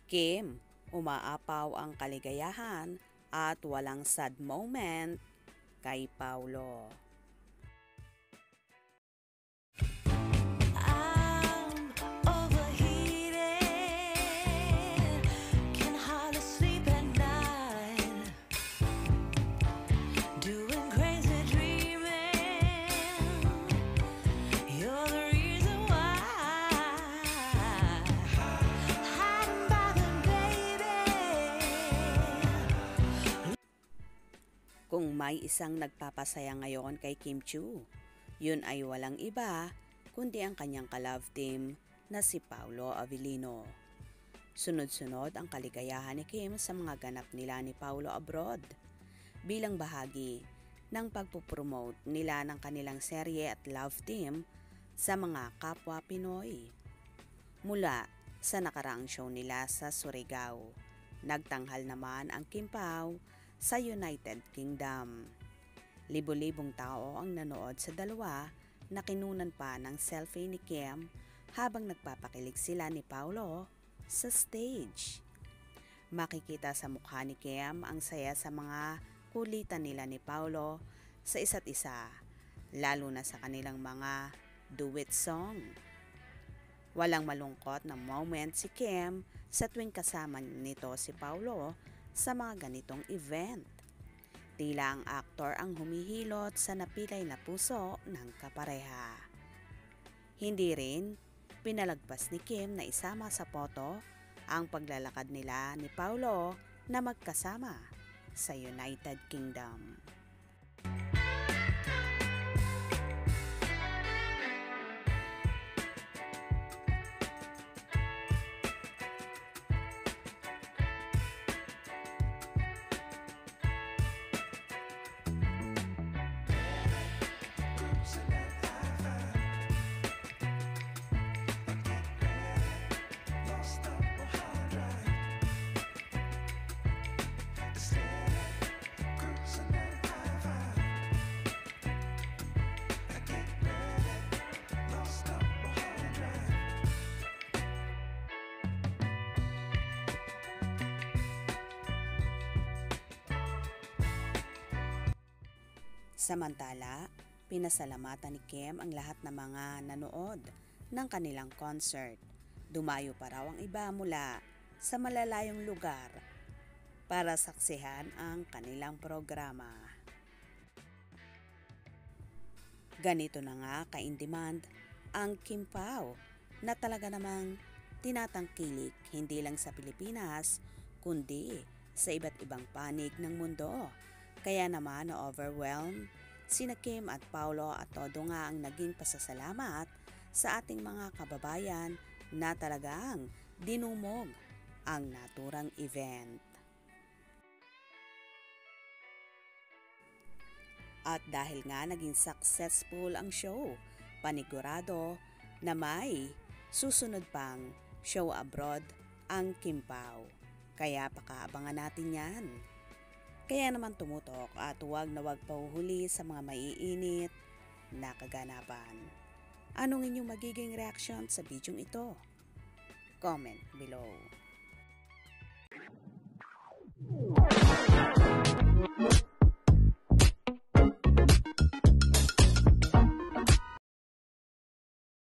Kim, umaapaw ang kaligayahan at walang sad moment kay Paulo. Kung may isang nagpapasaya ngayon kay Kim Chiu, yun ay walang iba kundi ang kanyang ka-love team na si Paulo Avellino. Sunod-sunod ang kaligayahan ni Kim sa mga ganap nila ni Paulo abroad bilang bahagi ng pagpupromote nila ng kanilang serye at love team sa mga kapwa Pinoy. Mula sa nakaraang show nila sa Surigao, nagtanghal naman ang Kim Pao sa United Kingdom. Libo-libong tao ang nanood sa dalawa na kinunan pa ng selfie ni Kim habang nagpapakilig sila ni Paulo sa stage. Makikita sa mukha ni Kim ang saya sa mga kulitan nila ni Paulo sa isa't isa, lalo na sa kanilang mga duet song. Walang malungkot na moment si Kim sa tuwing kasama nito si Paulo sa mga ganitong event. Tila ang aktor ang humihilot sa napilay na puso ng kapareha. Hindi rin pinalagpas ni Kim na isama sa foto ang paglalakad nila ni Paulo na magkasama sa United Kingdom. Samantala, pinasalamatan ni Kim ang lahat ng mga nanood ng kanilang concert. Dumayo pa raw ang iba mula sa malalayong lugar para saksihan ang kanilang programa. Ganito na nga ka-in-demand ang Kim Pao na talaga namang tinatangkilik hindi lang sa Pilipinas kundi sa iba't ibang panig ng mundo. Kaya naman na-overwhelm sina Kim at Paulo at todo nga ang naging pasasalamat sa ating mga kababayan na talagang dinumog ang naturang event. At dahil nga naging successful ang show, panigurado na may susunod pang show abroad ang Kim Pao. Kaya pakaabangan natin yan. Kaya naman tumutok at huwag na huwag pahuhuli sa mga maiinit na kaganapan. Anong inyong magiging reaction sa bidyong ito? Comment below.